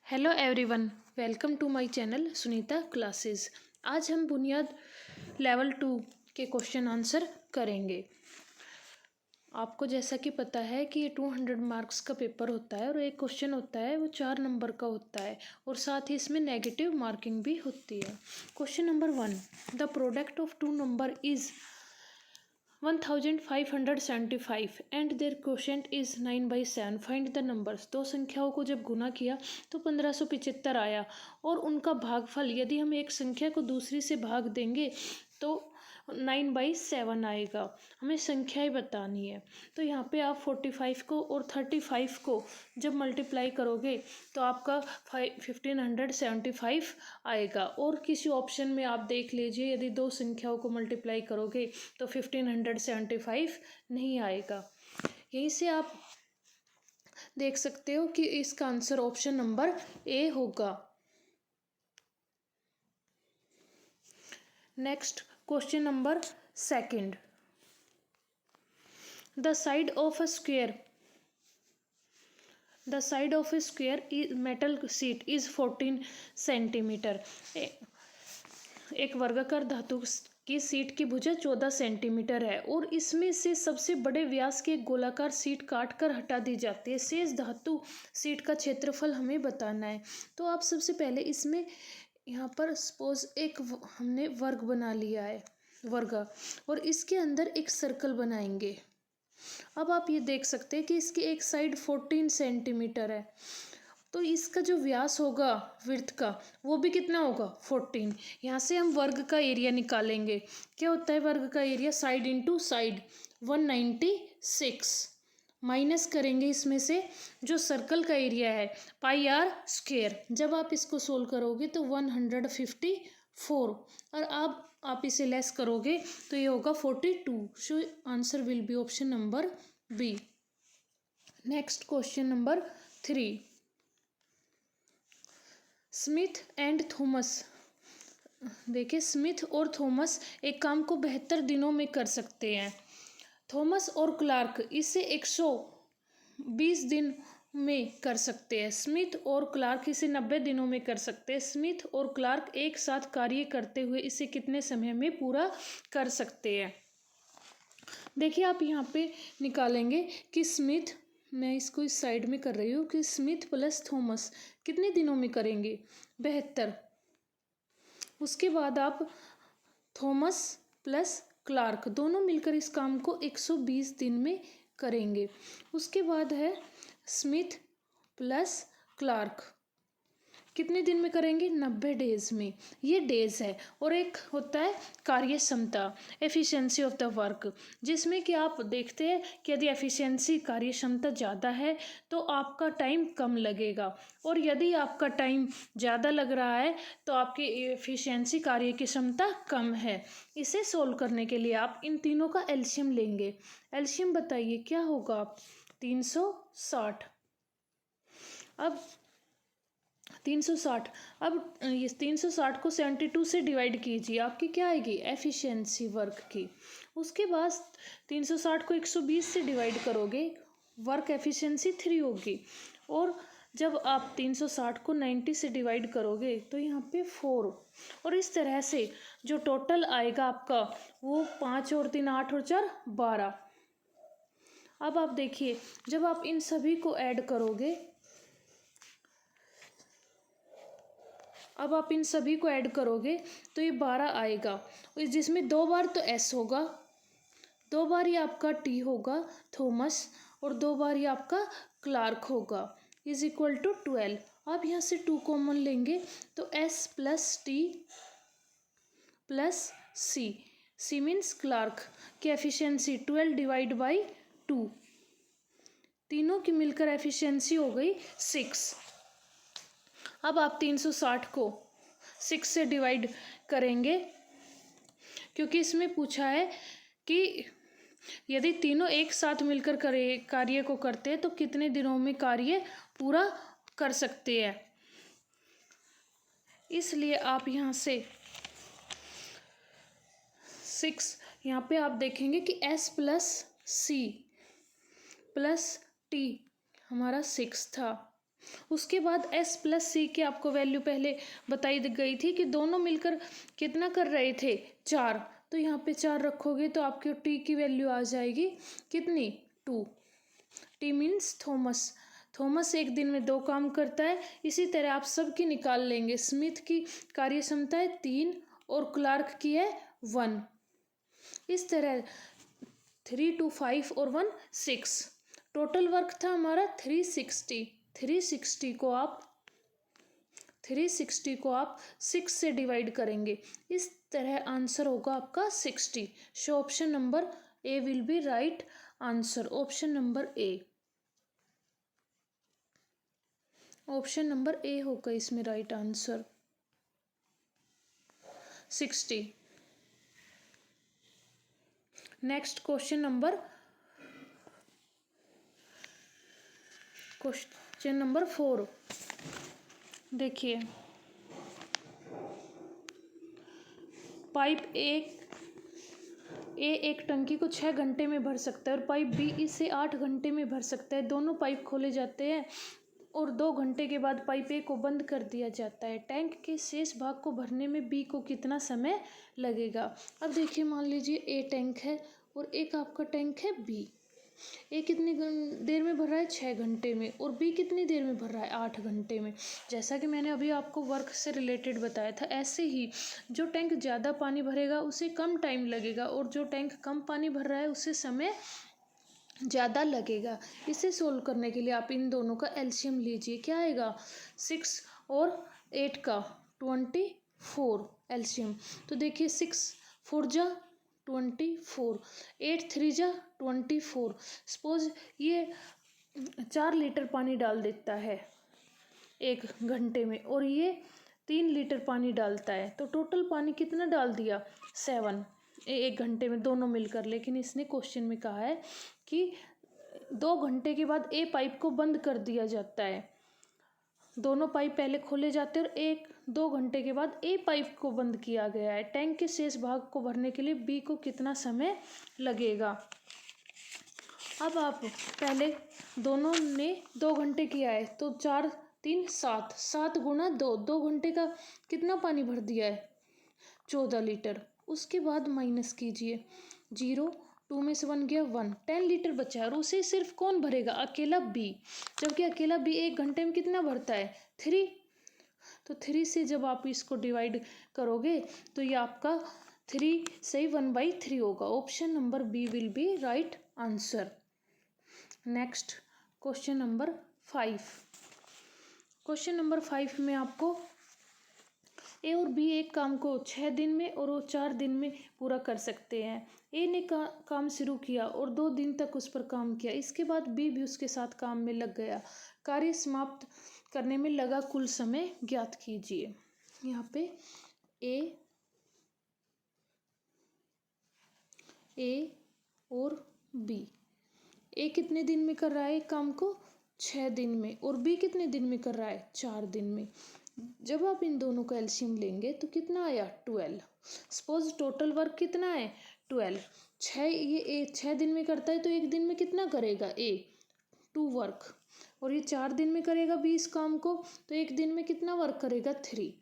Hello everyone, welcome to my channel Sunita classes. आज हम बुनियाद लेवल 2 के क्वेश्चन आंसर करेंगे। आपको जैसा कि पता है कि ये 200 मार्क्स का पेपर होता है और एक क्वेश्चन होता है वो 4 नंबर का होता है और साथ ही इसमें नेगेटिव मार्किंग भी होती है। Question number 1, the product of two number is 1575 and their quotient is 9/7। Find the numbers. दो संख्याओं को जब गुना किया तो 1575 आया और उनका भागफल यदि हम एक संख्या को दूसरी से भाग देंगे तो 9/7 आएगा। हमें संख्याएं बतानी है। तो यहाँ पे आप 45 को और 35 को जब मल्टीप्लाई करोगे तो आपका 1575 आएगा। और किसी ऑप्शन में आप देख लीजिए, यदि दो संख्याओं को मल्टीप्लाई करोगे तो 1575 नहीं आएगा। यहीं से आप देख सकते हो कि इसका आंसर ऑप्शन नंबर ए होगा। Next question number 2, the side of a square metal sheet is 14 centimetre. एक वर्गाकार धातु की सीट की भुजा 14 सेंटीमीटर है और इसमें से सबसे बड़े व्यास की एक गोलाकार सीट काट कर हटा दी जाती है। शेष धातु सीट का क्षेत्रफल हमें बताना है। तो आप सबसे पहले इसमें यहाँ पर सपोज एक हमने वर्ग बना लिया है, वर्ग, और इसके अंदर एक सर्कल बनाएंगे। अब आप ये देख सकते हैं कि इसकी एक साइड 14 सेंटीमीटर है, तो इसका जो व्यास होगा विड्थ का वो भी कितना होगा 14। यहाँ से हम वर्ग का एरिया निकालेंगे। क्या होता है वर्ग का area? Side into side 196 minus करेंगे इसमें से जो सर्कल का एरिया है πr²। जब आप इसको सोल्व करोगे तो 154 और आप इसे लेस करोगे तो ये होगा 42। So answer will be option number B. Next question number 3, Smith and Thomas. देखिए, स्मिथ और थॉमस एक काम को 72 दिनों में कर सकते हैं। थॉमस और क्लार्क इसे 120 दिन में कर सकते हैं। स्मिथ और क्लार्क इसे 90 दिनों में कर सकते हैं। स्मिथ और क्लार्क एक साथ कार्य करते हुए इसे कितने समय में पूरा कर सकते हैं? देखिए, आप यहाँ पे निकालेंगे कि स्मिथ, मैं इसको इस साइड में कर रही हूँ कि स्मिथ प्लस थॉमस कितने दिनों में करेंगे? 72। उसके बाद आप थॉमस प्लस क्लार्क दोनों मिलकर इस काम को 120 दिन में करेंगे। उसके बाद है स्मिथ प्लस क्लार्क कितने दिन में करेंगे? 90 डेज में। ये डेज है। और एक होता है कार्य क्षमता, एफिशिएंसी ऑफ द वर्क, जिसमें कि आप देखते हैं कि यदि एफिशिएंसी कार्य क्षमता ज़्यादा है तो आपका टाइम कम लगेगा, और यदि आपका टाइम ज़्यादा लग रहा है तो आपकी एफिशिएंसी कार्य की क्षमता कम है। इसे सोल्व करने के लिए आप इन तीनों का एलसीएम लेंगे। एलसीएम बताइए क्या होगा? 360। अब 360, अब इस 360 को 72 से डिवाइड कीजिए, आपकी क्या आएगी? एफिशिएंसी वर्क की। उसके बाद 360 को 120 से डिवाइड करोगे, वर्क एफिशिएंसी 3 होगी। और जब आप 360 को 90 से डिवाइड करोगे तो यहाँ पे 4, और इस तरह से जो टोटल आएगा आपका वो 5 और 3 8 और 4 12। अब आप देखिए, जब आप इन सभी को ऐड करोगे, तो ये 12 आएगा, जिसमें 2 बार तो एस होगा, 2 बार ये आपका टी होगा थॉमस, और 2 बार ये आपका क्लार्क होगा, इज इक्वल टू 12। अब यहाँ से 2 कॉमन लेंगे तो एस प्लस टी प्लस सी, सी मीन्स क्लार्क की एफिशिएंसी 12 डिवाइड बाई 2, तीनों की मिलकर एफिशिएंसी हो गई 6। अब आप 360 को 6 से डिवाइड करेंगे, क्योंकि इसमें पूछा है कि यदि तीनों एक साथ मिलकर कार्य को करते हैं तो कितने दिनों में कार्य पूरा कर सकते हैं। इसलिए आप यहाँ से 6, यहाँ पे आप देखेंगे कि S plus C plus T हमारा 6 था, उसके बाद s प्लस सी की आपको वैल्यू पहले बताई गई थी कि दोनों मिलकर कितना कर रहे थे, 4। तो यहाँ पे 4 रखोगे तो आपके t की वैल्यू आ जाएगी कितनी, 2। t means Thomas. थॉमस एक दिन में 2 काम करता है। इसी तरह आप सबकी निकाल लेंगे। स्मिथ की कार्य क्षमता है 3 और क्लार्क की है 1। इस तरह 3, 2, 5 और 1, 6। टोटल वर्क था हमारा 360। 360 को आप 6 से डिवाइड करेंगे। इस तरह आंसर होगा आपका 60। So option number A will be right answer. Option number A, option number ए होगा इसमें right answer, 60। Next question number 4 देखिए। पाइप एक टंकी को 6 घंटे में भर सकता है और पाइप बी इसे 8 घंटे में भर सकता है। दोनों पाइप खोले जाते हैं और 2 घंटे के बाद पाइप ए को बंद कर दिया जाता है। टैंक के शेष भाग को भरने में बी को कितना समय लगेगा। अब देखिए, मान लीजिए ए टैंक है और एक आपका टैंक है बी। ए कितनी देर में भर रहा है, 6 घंटे में, और बी कितनी देर में भर रहा है, 8 घंटे में। जैसा कि मैंने अभी आपको वर्क से रिलेटेड बताया था, ऐसे ही जो टैंक ज़्यादा पानी भरेगा उसे कम टाइम लगेगा और जो टैंक कम पानी भर रहा है उसे समय ज़्यादा लगेगा। इसे सोल्व करने के लिए आप इन दोनों का एलसीएम लीजिए। क्या आएगा, 6 और 8 का 24 एलसीएम। तो देखिए 6 4 जा 24, 8 3 जा 24। सपोज ये 4 लीटर पानी डाल देता है 1 घंटे में और ये 3 लीटर पानी डालता है, तो टोटल पानी कितना डाल दिया, 7 1 घंटे में दोनों मिलकर। लेकिन इसने क्वेश्चन में कहा है कि 2 घंटे के बाद ए पाइप को बंद कर दिया जाता है। दोनों पाइप पहले खोले जाते हैं और 2 घंटे के बाद ए पाइप को बंद किया गया है। टैंक के शेष भाग को भरने के लिए बी को कितना समय लगेगा। अब आप पहले दोनों ने 2 घंटे किया है तो 4 3 7, 7 गुणा 2, 2 घंटे का कितना पानी भर दिया है, 14 लीटर। उसके बाद माइनस कीजिए, 0 2 में से 1 गया 1, 10 लीटर बचा है और उसे सिर्फ कौन भरेगा, अकेला बी। जबकि अकेला बी 1 घंटे में कितना भरता है, 3। तो 3 से जब आप इसको डिवाइड करोगे तो ये आपका 3 से 1/3 होगा। Option number B will be right answer. Next question number 5। Question number 5 में आपको ए और बी एक काम को 6 दिन में और वो 4 दिन में पूरा कर सकते हैं। ए ने काम शुरू किया और 2 दिन तक उस पर काम किया। इसके बाद बी भी उसके साथ काम में लग गया। कार्य समाप्त करने में लगा कुल समय ज्ञात कीजिए। यहाँ पे ए और बी, ए कितने दिन में कर रहा है काम को, 6 दिन में, और बी कितने दिन में कर रहा है, 4 दिन में। जब आप इन दोनों का एलसीएम लेंगे तो कितना आया, 12। सपोज टोटल वर्क कितना है, 12। 6 ये ए 6 दिन में करता है तो 1 दिन में कितना करेगा ए, 2 वर्क। और ये 4 दिन में करेगा 20 काम को तो 1 दिन में कितना वर्क करेगा, 3।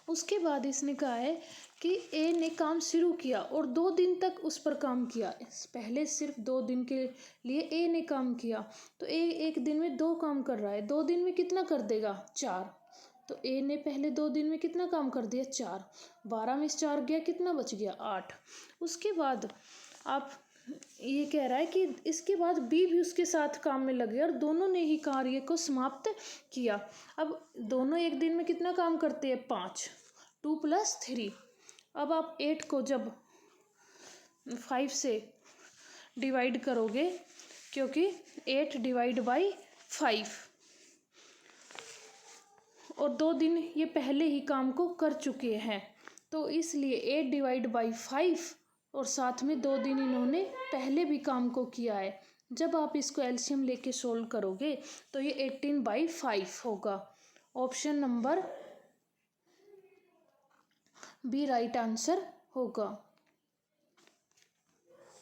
उसके बाद इसने कहा है कि ए ने काम शुरू किया और 2 दिन तक उस पर काम किया। पहले सिर्फ 2 दिन के लिए ए ने काम किया तो ए 1 दिन में 2 काम कर रहा है, 2 दिन में कितना कर देगा, 4। तो ए ने पहले 2 दिन में कितना काम कर दिया, 4। 12 में से 4 गया, कितना बच गया, 8। उसके बाद आप ये कह रहा है कि इसके बाद बी भी उसके साथ काम में लगे और दोनों ने ही कार्य को समाप्त किया। अब दोनों 1 दिन में कितना काम करते हैं, 5, 2 + 3। अब आप 8 को जब 5 से डिवाइड करोगे, क्योंकि 8 डिवाइड बाई 5 और 2 दिन ये पहले ही काम को कर चुके हैं तो इसलिए 8 डिवाइड बाई 5 और साथ में 2 दिन इन्होंने पहले भी काम को किया है। जब आप इसको एलसीएम लेके सोल्व करोगे तो ये 18/5 होगा। Option number B right answer होगा।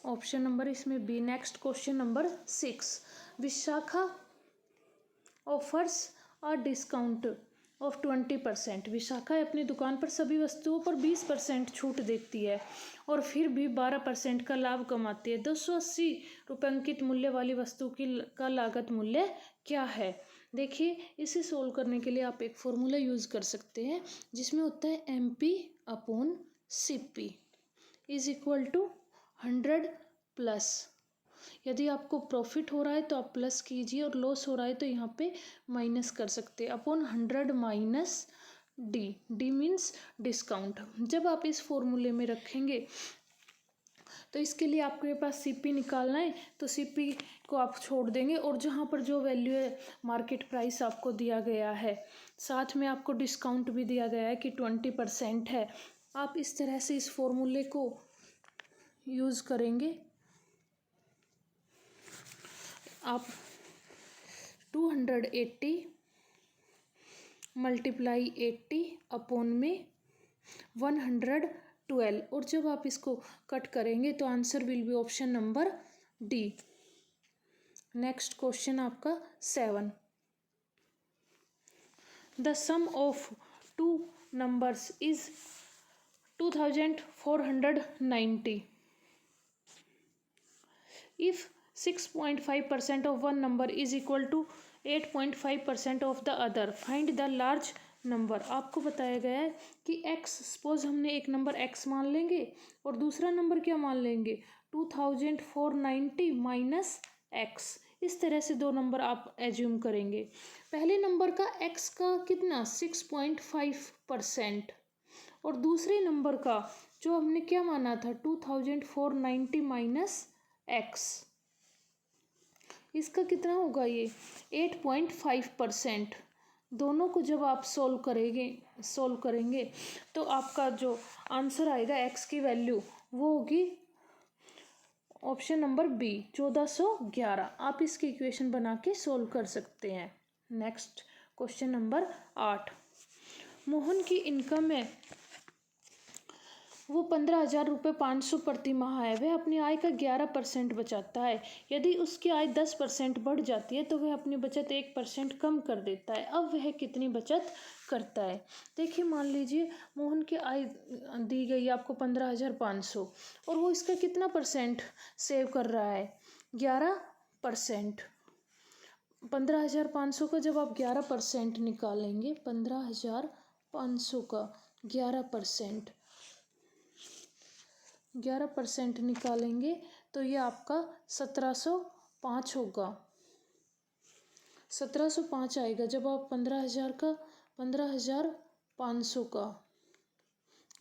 ऑप्शन नंबर इसमें B. Next question number 6। Vishakha offers a discount of 20%। Vishakha अपनी दुकान पर सभी वस्तुओं पर 20% छूट देती है और फिर भी 12% का लाभ कमाती है। 280 रुपये अंकित मूल्य वाली वस्तु का लागत मूल्य क्या है? देखिए, इसे सोल्व करने के लिए आप एक फॉर्मूला यूज़ कर सकते हैं जिसमें होता है MP/CP is equal to 100 plus. यदि आपको प्रॉफिट हो रहा है तो आप प्लस कीजिए और लॉस हो रहा है तो यहाँ पे माइनस कर सकते हैं। Upon 100 minus D means discount. जब आप इस फॉर्मूले में रखेंगे तो इसके लिए आपके पास सीपी निकालना है, तो सीपी को आप छोड़ देंगे और जहाँ पर जो वैल्यू है मार्केट प्राइस आपको दिया गया है, साथ में आपको डिस्काउंट भी दिया गया है कि 20% है। आप इस तरह से इस फॉर्मूले को यूज़ करेंगे। आप 280 मल्टीप्लाई 80 अपॉन में 112 और जब आप इसको कट करेंगे तो answer will be option number D. Next question आपका 7। The sum of two numbers is 2490 if 6.5% of one number is equal to 8.5% of the other, find the large number. आपको बताया गया है कि x, सपोज हमने एक नंबर x मान लेंगे और दूसरा नंबर क्या मान लेंगे 2490 माइनस x। इस तरह से दो नंबर आप एज्यूम करेंगे। पहले नंबर का x का कितना 6.5% और दूसरे नंबर का जो हमने क्या माना था 2490 माइनस x, इसका कितना होगा ये 8.5%। दोनों को जब आप सोल्व करेंगे तो आपका जो आंसर आएगा x की वैल्यू वो होगी ऑप्शन नंबर बी 1411। आप इसकी इक्वेशन बना के सोल्व कर सकते हैं। Next question number 8। मोहन की इनकम है वो 15,000 रुपये 500 प्रति माह है। वह अपनी आय का 11% बचाता है। यदि उसकी आय 10% बढ़ जाती है तो वह अपनी बचत 1% कम कर देता है। अब वह कितनी बचत करता है? देखिए, मान लीजिए मोहन की आय दी गई आपको 15,500 और वो इसका कितना परसेंट सेव कर रहा है 11%। 15,500 का जब आप 11% निकालेंगे, 15,500 का 11% निकालेंगे तो ये आपका 1705 होगा। 1705 आएगा जब आप 15,500 का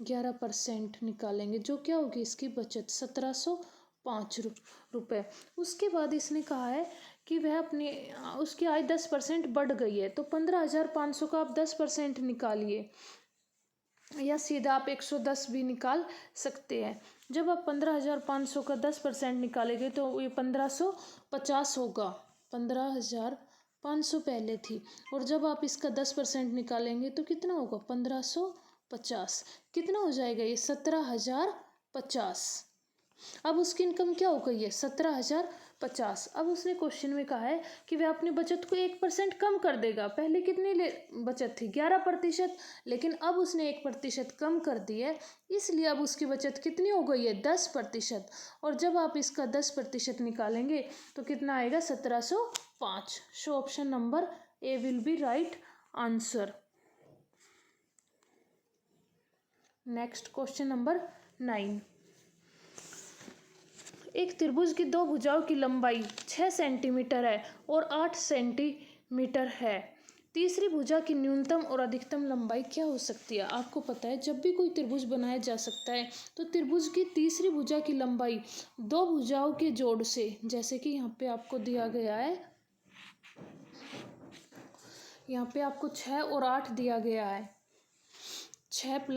11% निकालेंगे, जो क्या होगी इसकी बचत 1705 रुपये। उसके बाद इसने कहा है कि वह उसकी आय 10% बढ़ गई है, तो 15,500 का आप 10% निकालिए या सीधा आप 110 भी निकाल सकते हैं। जब आप 15,500 का 10% निकालेंगे तो ये 1550 होगा। 15,500 पहले थी और जब आप इसका 10% निकालेंगे तो कितना होगा 1550। कितना हो जाएगा ये 17,050। अब उसकी इनकम क्या हो गई है 17,050। अब उसने क्वेश्चन में कहा है कि वह अपनी बचत को 1% कम कर देगा। पहले कितनी बचत थी 11%, लेकिन अब उसने 1% कम कर दी है, इसलिए अब उसकी बचत कितनी हो गई है 10%। और जब आप इसका 10% निकालेंगे तो कितना आएगा 1705। सो option number A will be right answer. Next question number 9। एक त्रिभुज की दो भुजाओं की लंबाई 6 सेंटीमीटर है और 8 सेंटीमीटर है। तीसरी भुजा की न्यूनतम और अधिकतम लंबाई क्या हो सकती है? आपको पता है जब भी कोई त्रिभुज बनाया जा सकता है तो त्रिभुज की तीसरी भुजा की लंबाई दो भुजाओं के जोड़ से, जैसे कि यहाँ पे आपको दिया गया है, यहाँ पे आपको 6 और 8 दिया गया है। 6 +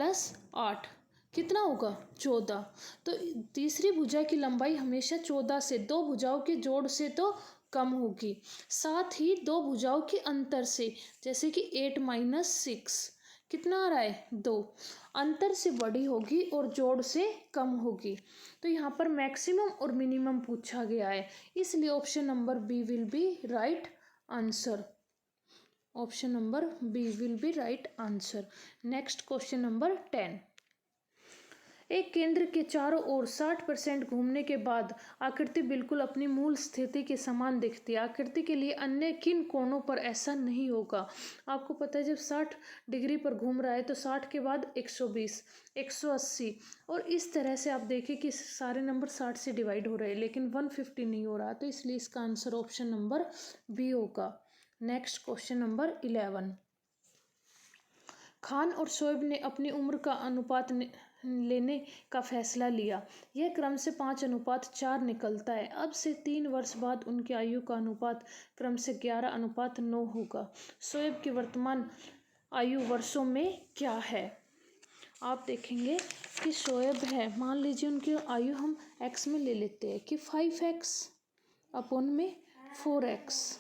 8 कितना होगा 14। तो तीसरी भुजा की लंबाई हमेशा 14 से, दो भुजाओं के जोड़ से तो कम होगी, साथ ही दो भुजाओं के अंतर से, जैसे कि 8 - 6 कितना आ रहा है 2, अंतर से बड़ी होगी और जोड़ से कम होगी। तो यहाँ पर मैक्सिमम और मिनिमम पूछा गया है, इसलिए option number B will be right answer. Option number B will be right answer. Next question number 10। एक केंद्र के चारों ओर 60% घूमने के बाद आकृति बिल्कुल अपनी मूल स्थिति के समान दिखती है। आकृति के लिए अन्य किन कोणों पर ऐसा नहीं होगा? आपको पता है जब 60 डिग्री पर घूम रहा है तो 60 के बाद 120, 180 और इस तरह से आप देखें कि सारे नंबर 60 से डिवाइड हो रहे हैं, लेकिन 150 नहीं हो रहा, तो इसलिए इसका आंसर ऑप्शन नंबर बी होगा। Next question number 11। खान और शोएब ने अपनी उम्र का अनुपात लेने का फैसला लिया। यह क्रम से 5:4 निकलता है। अब से 3 वर्ष बाद उनकी आयु का अनुपात क्रम से 11:9 होगा। शोएब की वर्तमान आयु वर्षों में क्या है? आप देखेंगे कि शोएब है, मान लीजिए उनकी आयु हम x में ले लेते हैं कि 5x अपॉन में 4x।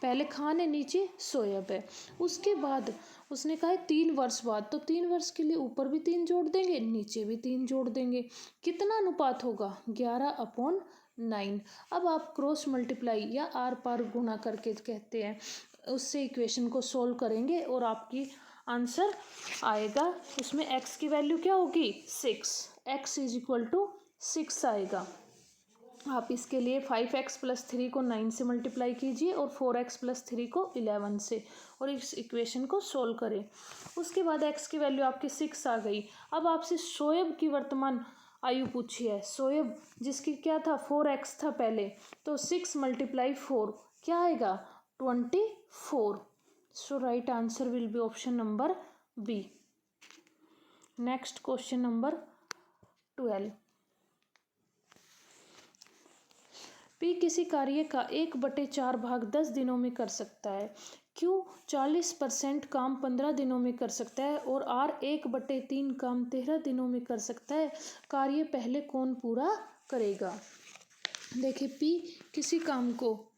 पहले खान है, नीचे शोएब है। उसके बाद उसने कहा है 3 वर्ष बाद, तो 3 वर्ष के लिए ऊपर भी 3 जोड़ देंगे, नीचे भी 3 जोड़ देंगे। कितना अनुपात होगा? 11/9। अब आप क्रॉस मल्टीप्लाई या आर पार गुणा करके कहते हैं, उससे इक्वेशन को सोल्व करेंगे और आपकी आंसर आएगा। उसमें x की वैल्यू क्या होगी? 6। x = 6 आएगा। आप इसके लिए 5x+3 को 9 से मल्टीप्लाई कीजिए और 4x+3 को 11 से, और इस इक्वेशन को सोल्व करें। उसके बाद x की वैल्यू आपकी 6 आ गई। अब आपसे शोएब की वर्तमान आयु पूछी है। शोएब जिसकी क्या था? 4x था पहले, तो 6 × 4 क्या आएगा? 24। So right answer will be option number B. Next question number 12। P किसी कार्य का 1/4 भाग 10 दिनों में कर सकता है। Q 40% काम 15 दिनों में कर सकता है और R 1/3 काम 13 दिनों में कर सकता है। कार्य पहले कौन पूरा करेगा? देखिए P किसी काम को,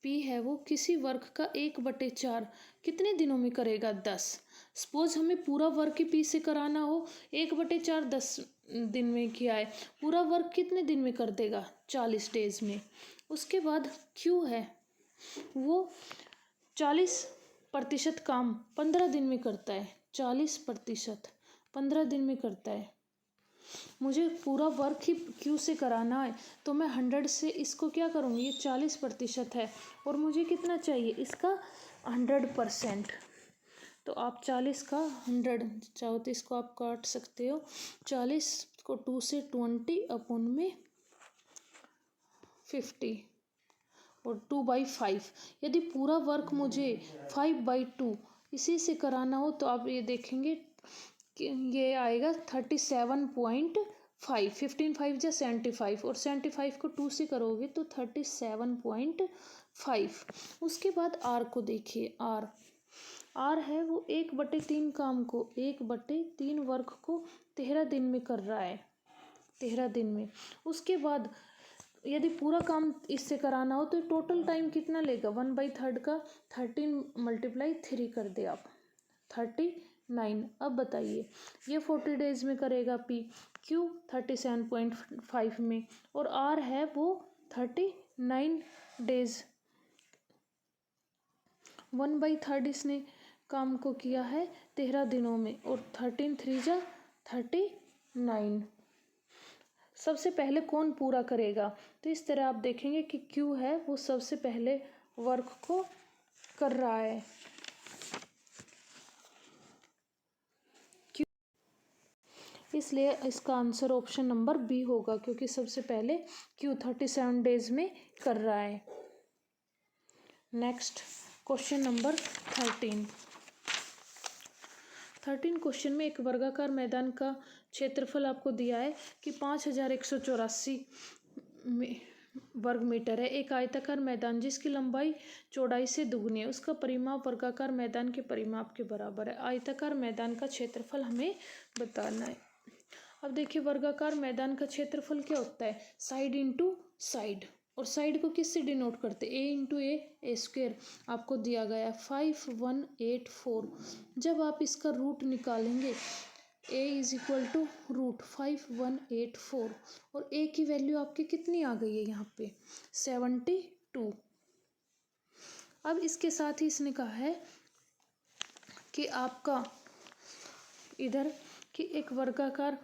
P है वो किसी वर्क का 1/4 कितने दिनों में करेगा? 10। सपोज हमें पूरा वर्क ही P से कराना हो, 1/4 10 दिन में किया है, पूरा वर्क कितने दिन में कर देगा? 40 डेज में। उसके बाद Q है, वो 40% काम 15 दिन में करता है। 40% 15 दिन में करता है। मुझे पूरा वर्क ही Q से कराना है, तो मैं 100 से इसको क्या करूँगी? ये 40% है और मुझे कितना चाहिए? इसका 100%। तो आप 40 का 100 चाहो तो इसको आप काट सकते हो। 40 को 2 से 20 अपॉन में 50 और 2/5। यदि पूरा वर्क मुझे 5/2 इसी से कराना हो तो आप ये देखेंगे कि ये आएगा 37.5। 15 5 जा 75 और 75 को 2 से करोगे तो 37.5। उसके बाद R को देखिए। R है वो 1/3 काम को 1/3 वर्क को 13 दिन में कर रहा है, 13 दिन में। उसके बाद यदि पूरा काम इससे कराना हो तो टोटल टाइम कितना लेगा? 1/3 का 13 × 3 कर दे आप, 39। अब बताइए ये 40 डेज में करेगा P, Q 37.5 में और R है वो 39 डेज। 1/3 इसने काम को किया है 13 दिनों में और 13 3 जा 39। सबसे पहले कौन पूरा करेगा? तो इस तरह आप देखेंगे कि Q है वो सबसे पहले वर्क को कर रहा है। इसलिए इसका आंसर ऑप्शन नंबर बी होगा, क्योंकि सबसे पहले Q 37 डेज में कर रहा है। नेक्स्ट क्वेश्चन नंबर 13 क्वेश्चन में एक वर्गाकार मैदान का क्षेत्रफल आपको दिया है कि 5184 वर्ग मीटर है। एक आयताकार मैदान जिसकी लंबाई चौड़ाई से दुगनी है, उसका परिमाप वर्गाकार मैदान के परिमाप के बराबर है। आयताकार मैदान का क्षेत्रफल हमें बताना है। अब देखिए वर्गाकार मैदान का क्षेत्रफल क्या होता है? साइड इंटू साइड, और साइड को किससे डिनोट करते? a आपको दिया गया 5184। जब आप इसका रूट निकालेंगे a = √5184 और a की वैल्यू आपकी कितनी आ गई है यहाँ पे? 72। अब इसके साथ ही इसने कहा है कि आपका इधर कि एक वर्गाकार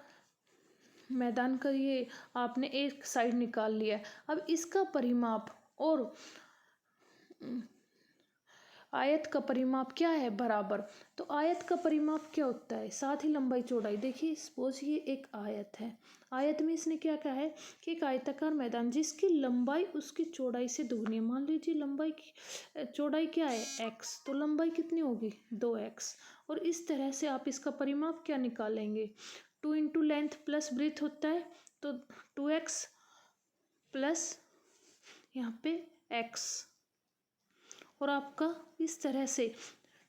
मैदान का ये आपने एक साइड निकाल लिया है। अब इसका परिमाप और आयत का परिमाप क्या है, बराबर। तो आयत का परिमाप क्या होता है, साथ ही लंबाई चौड़ाई। देखिए सपोज ये एक आयत है, आयत में इसने क्या कहा है कि एक आयताकार मैदान जिसकी लंबाई उसकी चौड़ाई से दुगनी है। मान लीजिए लंबाई की चौड़ाई क्या है x, तो लंबाई कितनी होगी 2x। और इस तरह से आप इसका परिमाप क्या निकालेंगे, 2 इंटू लेंथ प्लस ब्रीथ होता है, तो 2x प्लस यहाँ पे x। और आपका इस तरह से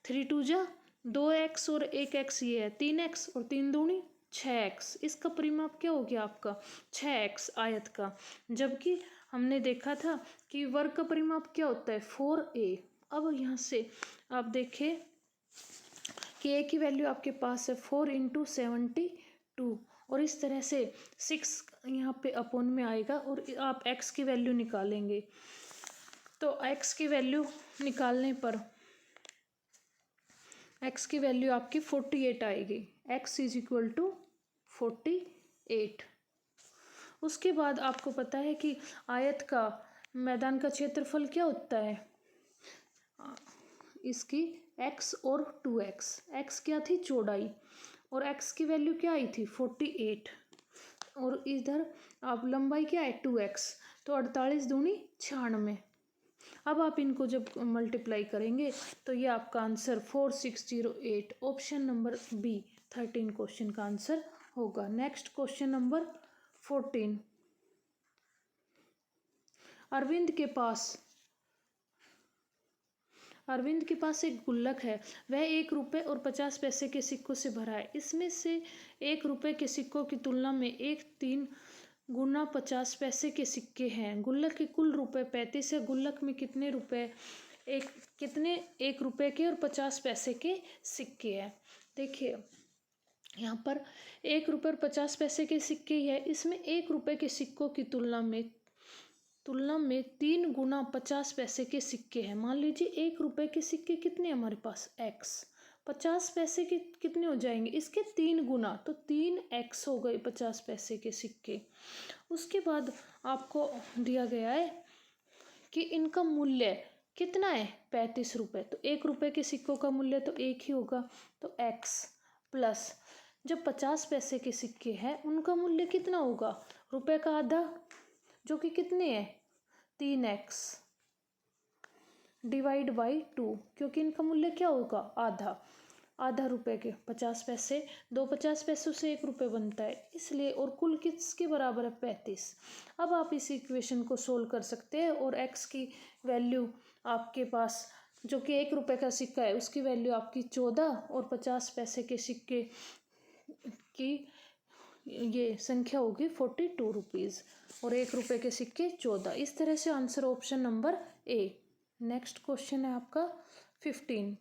3 2 जा 2x और 1x ये है 3x और 3 दूनी 6x। इसका परिमाप क्या हो गया आपका 6x आयत का। जबकि हमने देखा था कि वर्ग का परिमाप क्या होता है 4a। अब यहाँ से आप देखें कि a की वैल्यू आपके पास है 4 इंटू 72 और इस तरह से 6 यहाँ पे अपॉन में आएगा और आप x की वैल्यू निकालेंगे। तो x की वैल्यू निकालने पर x की वैल्यू आपकी 48 आएगी। x is equal to 48। उसके बाद आपको पता है कि आयत का मैदान का क्षेत्रफल क्या होता है, इसकी x और 2x। x क्या थी चौड़ाई और x की वैल्यू क्या आई थी 48 और इधर आप लंबाई क्या है 2x, तो 48 दूनी 96। अब आप इनको जब मल्टीप्लाई करेंगे तो ये आपका answer 4608 option number B 13 question का आंसर होगा। Next question number 14। अरविंद के पास एक गुल्लक है, वह 1 रुपये और 50 पैसे के सिक्कों से भरा है। इसमें से 1 रुपये के सिक्कों की तुलना में 3 गुना 50 पैसे के सिक्के हैं। गुल्लक के कुल रुपए 35 है। गुल्लक में कितने रुपए कितने 1 रुपये के और 50 पैसे के सिक्के हैं। देखिए यहाँ पर 1 रुपये और 50 पैसे के सिक्के ही है। इसमें 1 रुपये के सिक्कों की तुलना में 3 गुना 50 पैसे के सिक्के हैं। मान लीजिए 1 रुपये के सिक्के कितने हमारे पास x, 50 पैसे के कितने हो जाएंगे इसके 3 गुना, तो 3x हो गए 50 पैसे के सिक्के। उसके बाद आपको दिया गया है कि इनका मूल्य कितना है 35 रुपये। तो 1 रुपये के सिक्कों का मूल्य तो 1 ही होगा, तो x प्लस जब 50 पैसे के सिक्के हैं उनका मूल्य कितना होगा रुपये का आधा, जो कि कितने हैं 3x डिवाइड बाई 2, क्योंकि इनका मूल्य क्या होगा आधा रुपये के 50 पैसे, 2 50 पैसों से 1 रुपये बनता है इसलिए, और कुल किसके बराबर है 35। अब आप इस इक्वेशन को सोल्व कर सकते हैं और x की वैल्यू आपके पास जो कि 1 रुपये का सिक्का है उसकी वैल्यू आपकी 14 और 50 पैसे के सिक्के की ये संख्या होगी 42 रुपीज़ और 1 रुपये के सिक्के 14। इस तरह से आंसर ऑप्शन नंबर ए। नेक्स्ट क्वेश्चन है आपका 15।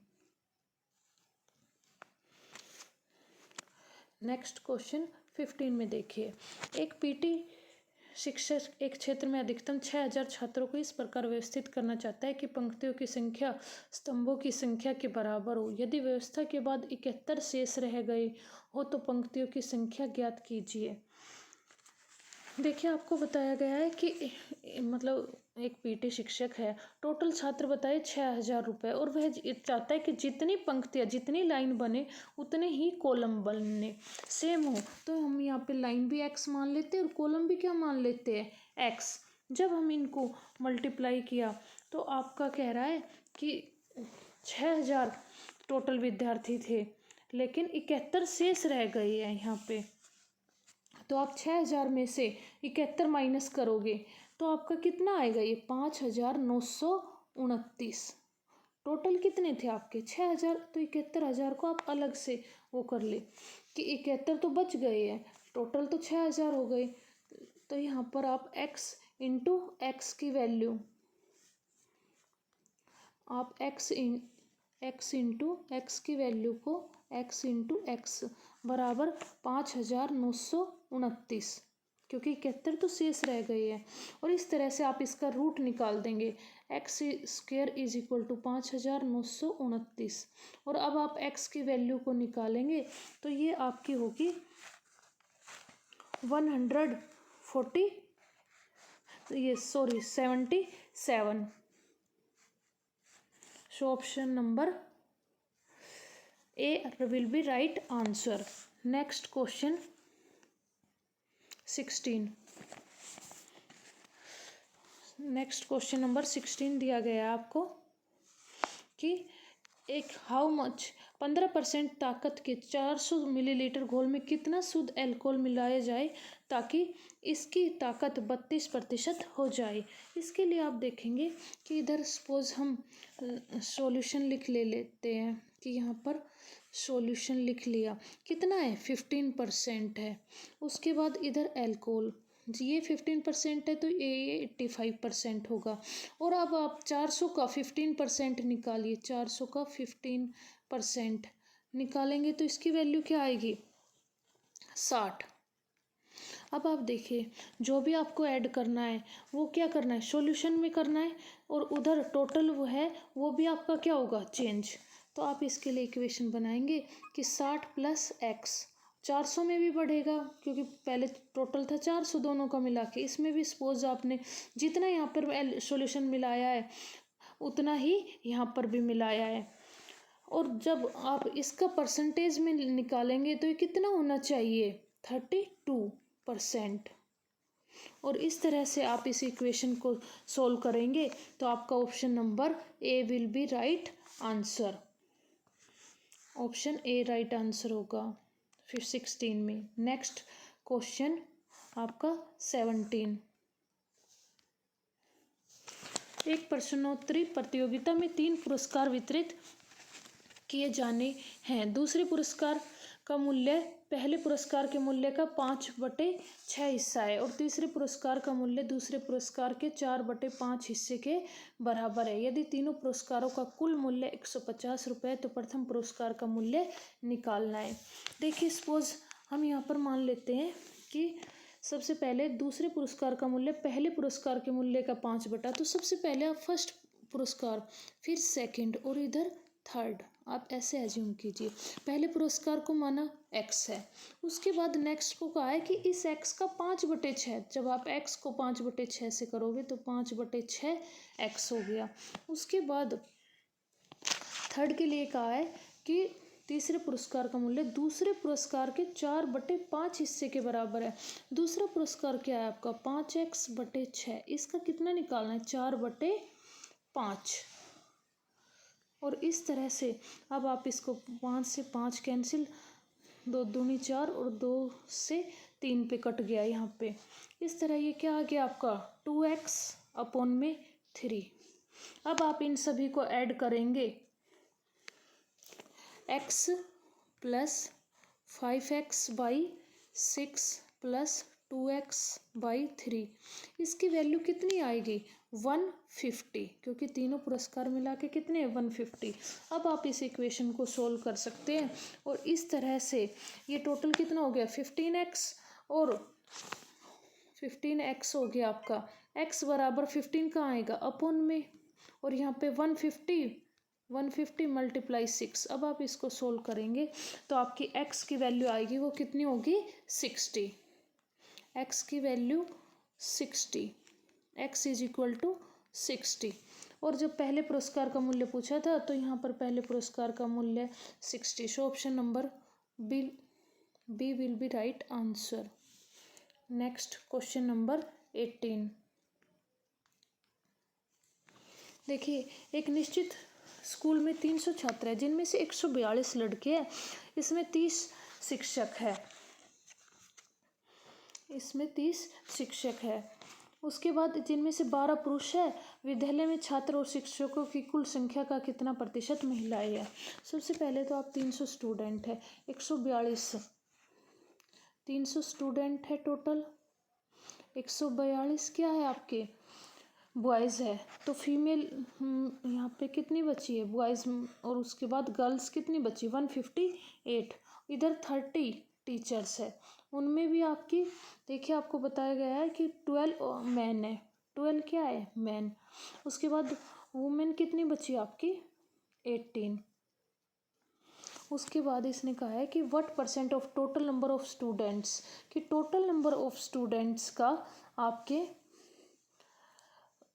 नेक्स्ट क्वेश्चन 15 में देखिए, एक पीटी शिक्षक एक क्षेत्र में अधिकतम 6000 छात्रों को इस प्रकार व्यवस्थित करना चाहता है कि पंक्तियों की संख्या स्तंभों की संख्या के बराबर हो। यदि व्यवस्था के बाद 71 शेष रह गए हो तो पंक्तियों की संख्या ज्ञात कीजिए। देखिए आपको बताया गया है कि मतलब एक पीटी शिक्षक है, टोटल छात्र बताए 6000 रुपये और वह चाहता है कि जितनी पंक्तियाँ जितनी लाइन बने उतने ही कॉलम बनने सेम हो। तो हम यहाँ पे लाइन भी x मान लेते हैं और कॉलम भी क्या मान लेते हैं x। जब हम इनको मल्टीप्लाई किया तो आपका कह रहा है कि 6000 टोटल विद्यार्थी थे लेकिन 71 शेष रह गए हैं यहाँ पे। तो आप 6000 में से 71 माइनस करोगे तो आपका कितना आएगा ये 5929। टोटल कितने थे आपके 6000, तो 71000 को आप अलग से वो कर ले कि 71 तो बच गए हैं, टोटल तो 6000 हो गए। तो यहाँ पर आप x इंटू एक्स की वैल्यू आप x इंटू एक्स की वैल्यू को x इंटू एक्स बराबर 5929 क्योंकि 71 तो शेष रह गए हैं। और इस तरह से आप इसका रूट निकाल देंगे। X square is equal to 5929। और अब आप एक्स की वैल्यू को निकालेंगे तो ये आपकी होगी 77। So option number A will be right answer. Next question 16. Next question number 16 दिया गया है आपको कि एक हाउ मच 15% ताकत के 400 मिलीलीटर घोल में कितना शुद्ध अल्कोहल मिलाया जाए ताकि इसकी ताकत 32% हो जाए। इसके लिए आप देखेंगे कि इधर सपोज हम सॉल्यूशन लिख लेते हैं कि यहाँ पर सॉल्यूशन लिख लिया, कितना है 15% है। उसके बाद इधर अल्कोहल ये 15% है तो ये 85% होगा। और अब आप 400 का 15% निकालिए, 400 का 15% निकालेंगे तो इसकी वैल्यू क्या आएगी 60। अब आप देखिए जो भी आपको ऐड करना है वो क्या करना है सॉल्यूशन में करना है, और उधर टोटल वो है वो भी आपका क्या होगा चेंज। तो आप इसके लिए इक्वेशन बनाएंगे कि 60 प्लस एक्स 400 में भी बढ़ेगा क्योंकि पहले टोटल था 400 दोनों का मिला के, इसमें भी सपोज आपने जितना यहाँ पर सॉल्यूशन मिलाया है उतना ही यहाँ पर भी मिलाया है। और जब आप इसका परसेंटेज में निकालेंगे तो ये कितना होना चाहिए 32%। और इस तरह से आप इस इक्वेशन को सोल्व करेंगे तो आपका option number A will be right answer. Option A right answer होगा फिर 16 में। नेक्स्ट क्वेश्चन आपका 17। एक प्रश्नोत्तरी प्रतियोगिता में 3 पुरस्कार वितरित किए जाने हैं। दूसरे पुरस्कार का मूल्य पहले पुरस्कार के मूल्य का 5/6 हिस्सा है और तीसरे पुरस्कार का मूल्य दूसरे पुरस्कार के 4/5 हिस्से के बराबर है। यदि तीनों पुरस्कारों का कुल मूल्य 150 रुपये तो प्रथम पुरस्कार का मूल्य निकालना है। देखिए सपोज हम यहाँ पर मान लेते हैं कि सबसे पहले दूसरे पुरस्कार का मूल्य पहले पुरस्कार के मूल्य का 5/, तो सबसे पहले आप फर्स्ट पुरस्कार, फिर सेकंड और इधर थर्ड, आप ऐसे एज्यूम कीजिए। पहले पुरस्कार को माना x है, उसके बाद नेक्स्ट को कहा है कि इस x का 5/6, जब आप x को 5/6 से करोगे तो 5/6 x हो गया। उसके बाद थर्ड के लिए कहा है कि तीसरे पुरस्कार का मूल्य दूसरे पुरस्कार के 4/5 हिस्से के बराबर है। दूसरा पुरस्कार क्या है आपका 5x/6, इसका कितना निकालना है 4/5। और इस तरह से अब आप इसको 5 से 5 कैंसिल, 2 दूनी 4 और 2 से 3 पे कट गया यहाँ पे। इस तरह ये क्या आ गया आपका 2x/3। अब आप इन सभी को ऐड करेंगे x plus 5x/6 plus 2x/3, इसकी वैल्यू कितनी आएगी 150, क्योंकि तीनों पुरस्कार मिला के कितने 150। अब आप इस इक्वेशन को सोल्व कर सकते हैं और इस तरह से ये टोटल कितना हो गया 15x और 15x हो गया आपका। x बराबर 15 कहाँ आएगा अपॉन में, और यहाँ पे 150 मल्टीप्लाई 6। अब आप इसको सोल्व करेंगे तो आपकी x की वैल्यू आएगी वो कितनी होगी 60। x की value 60, x is equal to 60। और जब पहले पुरस्कार का मूल्य पूछा था तो यहाँ पर पहले पुरस्कार का मूल्य 60। So option number B will be right answer. Next question number 18। देखिए एक निश्चित स्कूल में 300 छात्र हैं जिनमें से 142 लड़के हैं, इसमें 30 शिक्षक है, इसमें 30 शिक्षक है। उसके बाद जिनमें से 12 पुरुष है, विद्यालय में छात्र और शिक्षकों की कुल संख्या का कितना प्रतिशत महिलाएं हैं। सबसे पहले तो आप 300 स्टूडेंट है, 142 300 स्टूडेंट है टोटल, 142 क्या है आपके बॉयज़ है, तो फीमेल यहाँ पे कितनी बची है बॉयज़, और उसके बाद गर्ल्स कितनी बची 158। इधर 30 टीचर्स है, उनमें भी आपकी देखिए आपको बताया गया है कि 12 मैन है, 12 क्या है मैन। उसके बाद वुमेन कितनी बची आपकी 18। उसके बाद इसने कहा है कि what percent of total number of students, कि टोटल नंबर ऑफ स्टूडेंट्स का आपके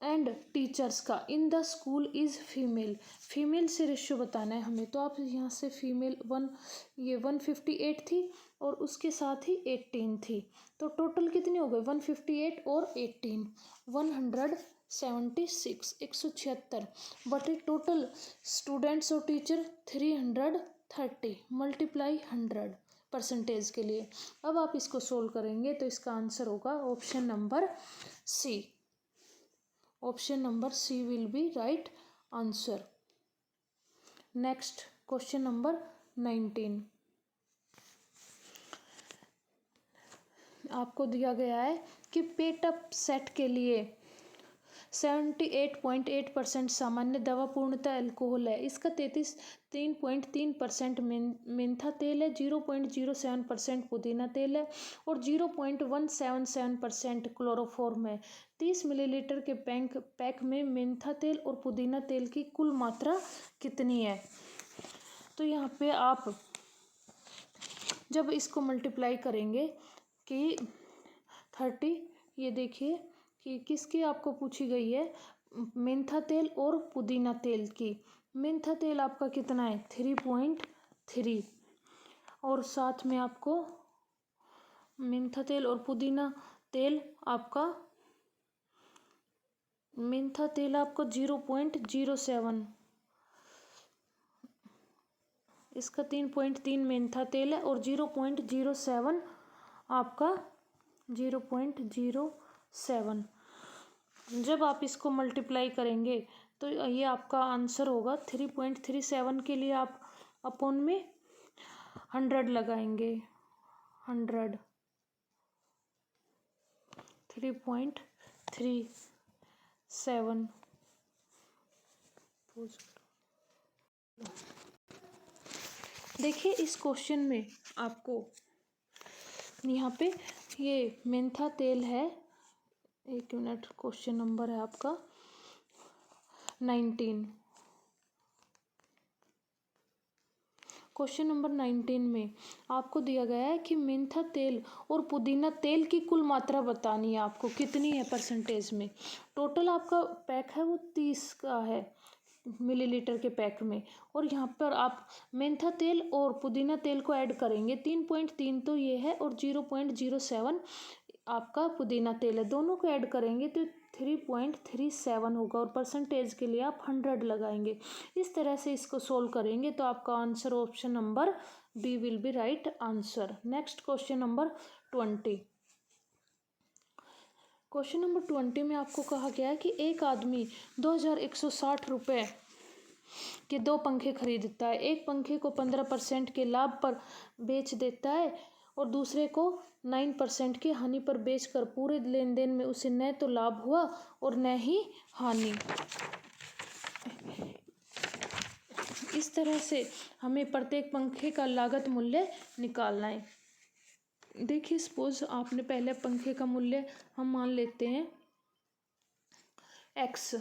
एंड टीचर्स का in the school is female, female से रेशियो बताना है हमें। तो आप यहाँ से फीमेल 158 थी और उसके साथ ही 18 थी, तो टोटल कितनी हो गई 158 और 18 176 176 बट टोटल स्टूडेंट्स और टीचर 330 मल्टीप्लाई 100 परसेंटेज के लिए। अब आप इसको सोल्व करेंगे तो इसका आंसर होगा option number C. Option number C will be right answer. Next question number 19 आपको दिया गया है कि पेटअप सेट के लिए 78.8% सामान्य दवा पूर्णतः अल्कोहल है। इसका 3.3% मेंथा तेल है, 0.07% पुदीना तेल है और 0.177% क्लोरोफॉर्म है। 30 मिलीलीटर के पैक में मेंथा तेल और पुदीना तेल की कुल मात्रा कितनी है। तो यहाँ पे आप जब इसको मल्टीप्लाई करेंगे कि 30, ये देखिए कि किसकी आपको पूछी गई है मेंथा तेल और पुदीना तेल की। मेंथा तेल आपका कितना है 3.3 और साथ में आपको मेंथा तेल और पुदीना तेल आपका 0.07, इसका 3.3 मेंथा तेल है और 0.07 आपका 0.07। जब आप इसको मल्टीप्लाई करेंगे तो ये आपका आंसर होगा 3.37 के लिए आप अपॉन में 100 लगाएंगे, 100 3.37। देखिए इस क्वेश्चन में आपको यहाँ पे ये मेंथा तेल है, एक मिनट, क्वेश्चन नंबर है आपका 19। क्वेश्चन नंबर 19 में आपको दिया गया है कि मेंथा तेल और पुदीना तेल की कुल मात्रा बतानी है आपको कितनी है परसेंटेज में। टोटल आपका पैक है वो 30 का है मिलीलीटर के पैक में, और यहाँ पर आप मेंथा तेल और पुदीना तेल को ऐड करेंगे 3.3 तो ये है और 0.07 आपका पुदीना तेल है, दोनों को ऐड करेंगे तो 3.37 होगा और परसेंटेज के लिए आप 100 लगाएंगे। इस तरह से इसको सोल्व करेंगे तो आपका answer option number B will be right answer. Next question number 20। Question number 20 में आपको कहा गया है कि एक आदमी 2160 रुपये के 2 पंखे खरीदता है। एक पंखे को 15% के लाभ पर बेच देता है और दूसरे को 9% की हानि पर बेचकर पूरे लेन देन में उसे न तो लाभ हुआ और न ही हानि। इस तरह से हमें प्रत्येक पंखे का लागत मूल्य निकालना है। देखिए सपोज आपने पहले पंखे का मूल्य हम मान लेते हैं x।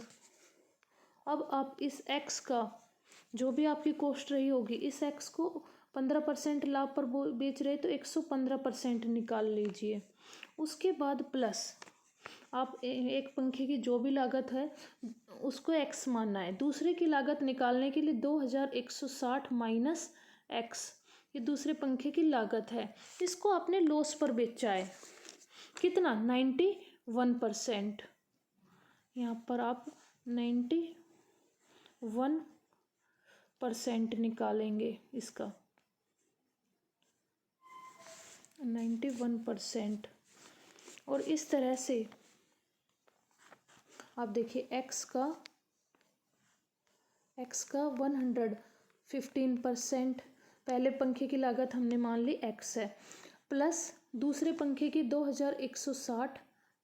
अब आप इस x का जो भी आपकी कॉस्ट रही होगी इस x को 15% लाभ पर बेच रहे तो 115% निकाल लीजिए। उसके बाद प्लस आप एक पंखे की जो भी लागत है उसको x मानना है। दूसरे की लागत निकालने के लिए 2160 माइनस x, ये दूसरे पंखे की लागत है। इसको आपने लॉस पर बेचा है कितना 91%। यहाँ पर आप 91% निकालेंगे, इसका 91%। और इस तरह से आप देखिए x का 115%, पहले पंखे की लागत हमने मान ली x है, प्लस दूसरे पंखे की 2160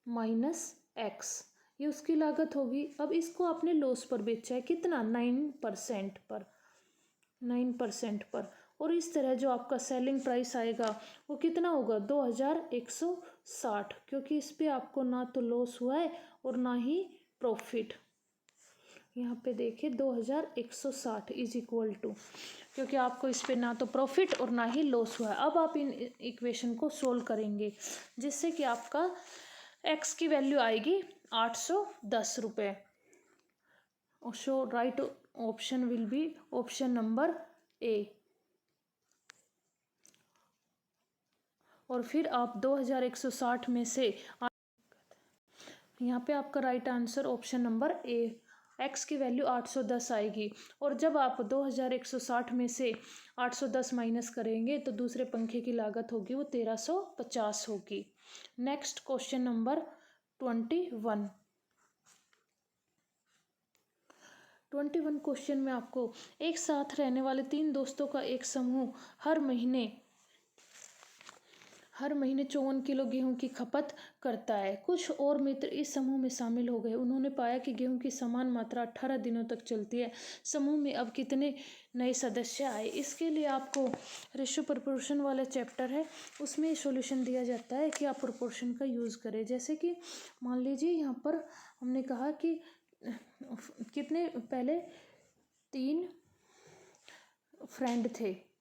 माइनस x, ये उसकी लागत होगी। अब इसको आपने लॉस पर बेचा है कितना 9% पर, 9% पर। और इस तरह जो आपका सेलिंग प्राइस आएगा वो कितना होगा 2160, क्योंकि इस पे आपको ना तो लॉस हुआ है और ना ही प्रॉफिट। यहाँ पे देखिए 2160 इज इक्वल टू, क्योंकि आपको इस पे ना तो प्रॉफिट और ना ही लॉस हुआ है। अब आप इन इक्वेशन को सोल्व करेंगे जिससे कि आपका एक्स की वैल्यू आएगी 810 रुपये। So right option will be option number A. और फिर आप 2160 में से यहाँ पे आपका right answer option number A, X की वैल्यू 810 आएगी। और जब आप 2160 में से 810 माइनस करेंगे तो दूसरे पंखे की लागत होगी वो 1350 होगी। Next question number 21। 21 क्वेश्चन में आपको एक साथ रहने वाले 3 दोस्तों का एक समूह हर महीने 54 किलो गेहूं की खपत करता है। कुछ और मित्र इस समूह में शामिल हो गए। उन्होंने पाया कि गेहूं की समान मात्रा 18 दिनों तक चलती है। समूह में अब कितने नए सदस्य आए? इसके लिए आपको रेशियो प्रोपोर्शन वाला चैप्टर है, उसमें सॉल्यूशन दिया जाता है कि आप प्रोपोर्शन का यूज़ करें। जैसे कि मान लीजिए यहाँ पर हमने कहा कि कितने पहले 3 फ्रेंड थे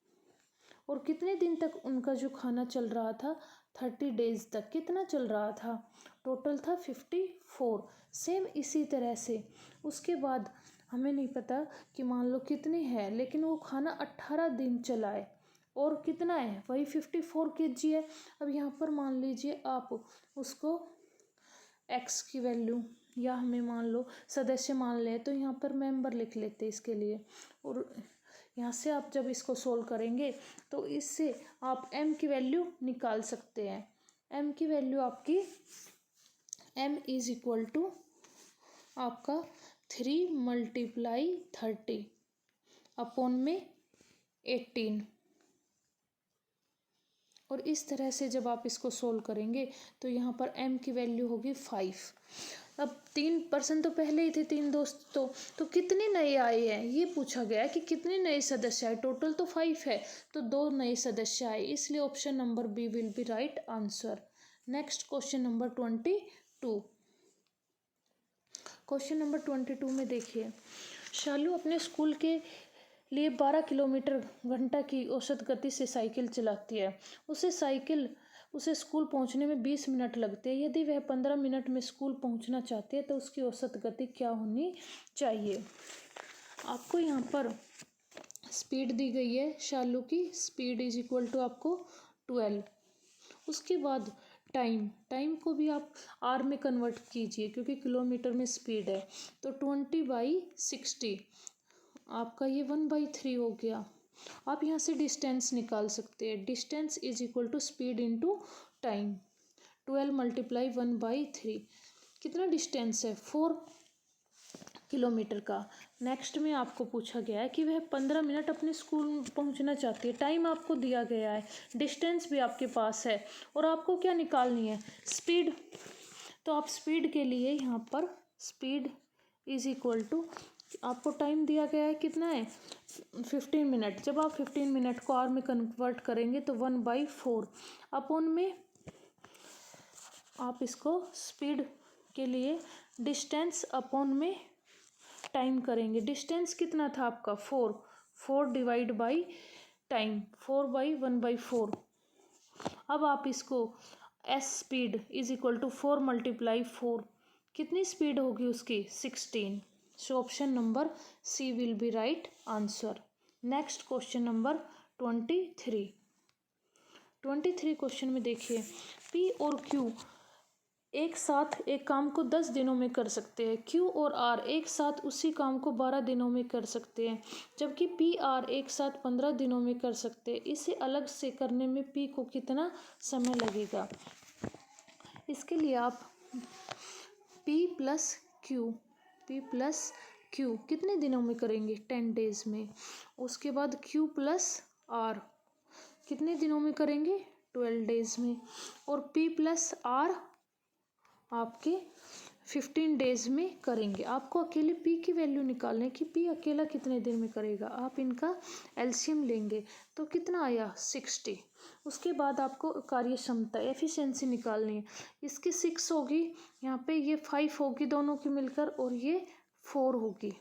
और कितने दिन तक उनका जो खाना चल रहा था 30 डेज तक। कितना चल रहा था? टोटल था 54। सेम इसी तरह से उसके बाद हमें नहीं पता कि मान लो कितने हैं, लेकिन वो खाना 18 दिन चला है और कितना है वही 54 kg है। अब यहाँ पर मान लीजिए आप उसको एक्स की वैल्यू या हमें मान लो सदस्य मान ले, तो यहाँ पर मेंबर लिख लेते इसके लिए। और यहाँ से आप जब इसको सोल्व करेंगे तो इससे आप m की वैल्यू निकाल सकते हैं। m की वैल्यू आपकी m इज इक्वल टू आपका 3 × 30 अपॉन में 18। और इस तरह से जब आप इसको सोल्व करेंगे तो यहाँ पर m की वैल्यू होगी 5। अब 3% तो पहले ही थे 3 दोस्त, तो कितने नए आए हैं ये पूछा गया है कि कितने नए सदस्य आए। टोटल तो 5 है तो 2 नए सदस्य आए, इसलिए option number B will be right answer. Next question number 22। Question number 22 में देखिए, शालू अपने स्कूल के लिए 12 किलोमीटर घंटा की औसत गति से साइकिल चलाती है। उसे स्कूल पहुंचने में 20 मिनट लगते हैं। यदि वह 15 मिनट में स्कूल पहुंचना चाहती है तो उसकी औसत गति क्या होनी चाहिए? आपको यहाँ पर स्पीड दी गई है, शालू की स्पीड इज इक्वल टू आपको 12। उसके बाद टाइम को भी आप आर में कन्वर्ट कीजिए क्योंकि किलोमीटर में स्पीड है, तो 20/60 आपका ये 1/3 हो गया। आप यहाँ से डिस्टेंस निकाल सकते हैं। Distance is equal to speed into time. 12 × 1/3 कितना डिस्टेंस है? 4 किलोमीटर का। नेक्स्ट में आपको पूछा गया है कि वह 15 मिनट अपने स्कूल पहुंचना चाहती है। टाइम आपको दिया गया है, डिस्टेंस भी आपके पास है और आपको क्या निकालनी है? स्पीड। तो आप स्पीड के लिए यहाँ पर स्पीड इज इक्वल टू आपको टाइम दिया गया है कितना है 15 मिनट। जब आप 15 मिनट को आवर में कन्वर्ट करेंगे तो 1/4 अपॉन में आप इसको स्पीड के लिए डिस्टेंस अपॉन में टाइम करेंगे। डिस्टेंस कितना था आपका 4 डिवाइड बाई टाइम 4/1/4। अब आप इसको as speed is equal to 4 × 4 कितनी स्पीड होगी उसकी 16। So option number C will be right answer. Next question number 23। क्वेश्चन में देखिए, पी और क्यू एक साथ एक काम को 10 दिनों में कर सकते हैं। क्यू और आर एक साथ उसी काम को 12 दिनों में कर सकते हैं, जबकि पी आर एक साथ 15 दिनों में कर सकते हैं। इसे अलग से करने में पी को कितना समय लगेगा? इसके लिए आप पी प्लस क्यू कितने दिनों में करेंगे? 10 डेज में। उसके बाद क्यू प्लस आर कितने दिनों में करेंगे? 12 डेज में। और पी प्लस आर आपके 15 डेज में करेंगे। आपको अकेले पी की वैल्यू निकालने की, पी अकेला कितने दिन में करेगा। आप इनका एलसीएम लेंगे तो कितना आया 60। उसके बाद आपको कार्य क्षमता एफिशिएंसी निकालनी है। इसकी 6 होगी, यहाँ पे ये 5 होगी दोनों की मिलकर, और ये 4 होगी।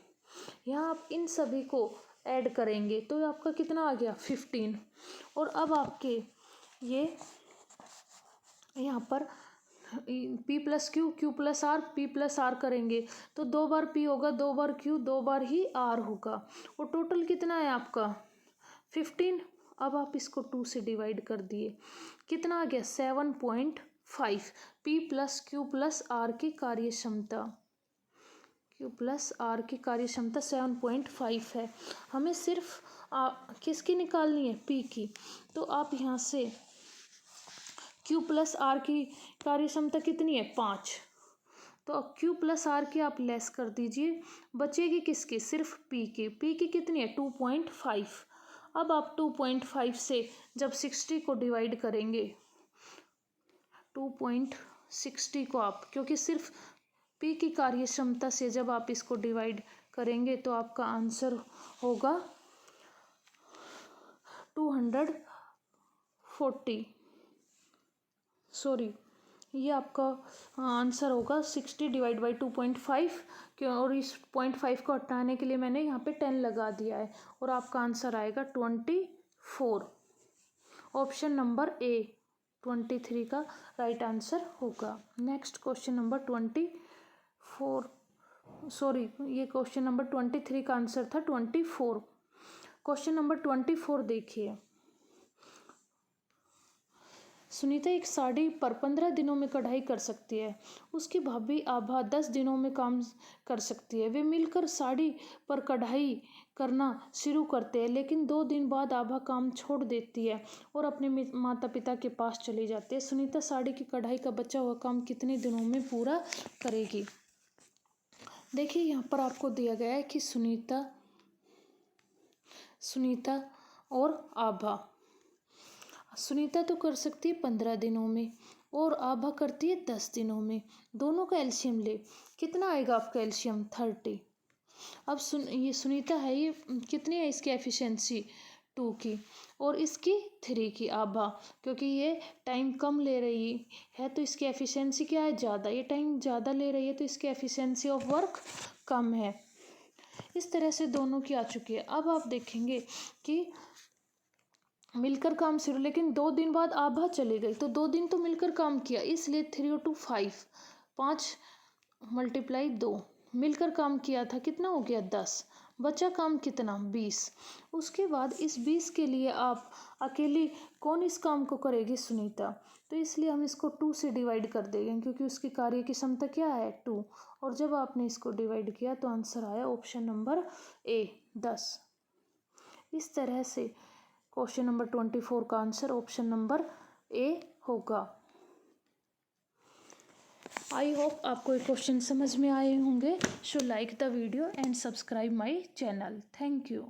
यहाँ आप इन सभी को ऐड करेंगे तो आपका कितना आ गया 15। और अब आपके ये यहाँ पर P plus Q, Q plus R, P plus R करेंगे तो 2 बार P होगा, 2 बार Q, 2 बार ही R होगा। और टोटल कितना है आपका 15। अब आप इसको 2 से डिवाइड कर दिए, कितना आ गया 7.5। P plus Q plus R की कार्य क्षमता, Q प्लस R की कार्य क्षमता 7.5 है। हमें सिर्फ किसकी निकालनी है, P की। तो आप यहाँ से Q प्लस आर की कार्य क्षमता कितनी है 5, तो Q प्लस आर की आप लेस कर दीजिए, बचेगी किसकी, सिर्फ P की कितनी है 2.5। अब आप 2.5 से जब 60 को डिवाइड करेंगे, 2.60 को आप, क्योंकि सिर्फ P की कार्य क्षमता से जब आप इसको डिवाइड करेंगे तो आपका आंसर होगा 240, सॉरी ये आपका आंसर होगा 60 डिवाइड बाई 2.5 क्यों, और इस 0.5 को हटाने के लिए मैंने यहाँ पे 10 लगा दिया है, और आपका आंसर आएगा 24। ऑप्शन नंबर ए 23 का राइट आंसर होगा। नेक्स्ट क्वेश्चन नंबर 24, सॉरी ये क्वेश्चन नंबर 23 का आंसर था 24। क्वेश्चन नंबर 24 देखिए, सुनीता एक साड़ी पर 15 दिनों में कढ़ाई कर सकती है, उसकी भाभी आभा 10 दिनों में काम कर सकती है। वे मिलकर साड़ी पर कढ़ाई करना शुरू करते हैं, लेकिन 2 दिन बाद आभा काम छोड़ देती है और अपने माता पिता के पास चली जाती है। सुनीता साड़ी की कढ़ाई का बचा हुआ काम कितने दिनों में पूरा करेगी। देखिए यहाँ पर आपको दिया गया है कि सुनीता और आभा, सुनीता तो कर सकती है 15 दिनों में और आभा करती है 10 दिनों में। दोनों का एलसीएम ले, कितना आएगा आपका एलसीएम 30। अब ये सुनीता है, ये कितनी है इसकी एफिशिएंसी 2 की, और इसकी 3 की आभा, क्योंकि ये टाइम कम ले रही है तो इसकी एफिशिएंसी क्या है ज़्यादा, ये टाइम ज़्यादा ले रही है तो इसकी एफिशिएंसी ऑफ वर्क कम है। इस तरह से दोनों की आ चुकी है। अब आप देखेंगे कि मिलकर काम शुरू, लेकिन 2 दिन बाद आभा चली गई तो 2 दिन तो मिलकर काम किया, इसलिए 3 और 2 5, 5 मल्टीप्लाई 2, मिलकर काम किया था, कितना हो गया 10, बचा काम कितना 20। उसके बाद इस 20 के लिए आप अकेली कौन इस काम को करेगी, सुनीता, तो इसलिए हम इसको 2 से डिवाइड कर देंगे, क्योंकि उसकी कार्य की क्षमता क्या है 2, और जब आपने इसको डिवाइड किया तो आंसर आया ऑप्शन नंबर ए 10। इस तरह से क्वेश्चन नंबर 24 का आंसर ऑप्शन नंबर ए होगा। आई होप आपको ये क्वेश्चन समझ में आए होंगे। So like the video and subscribe my channel. Thank you.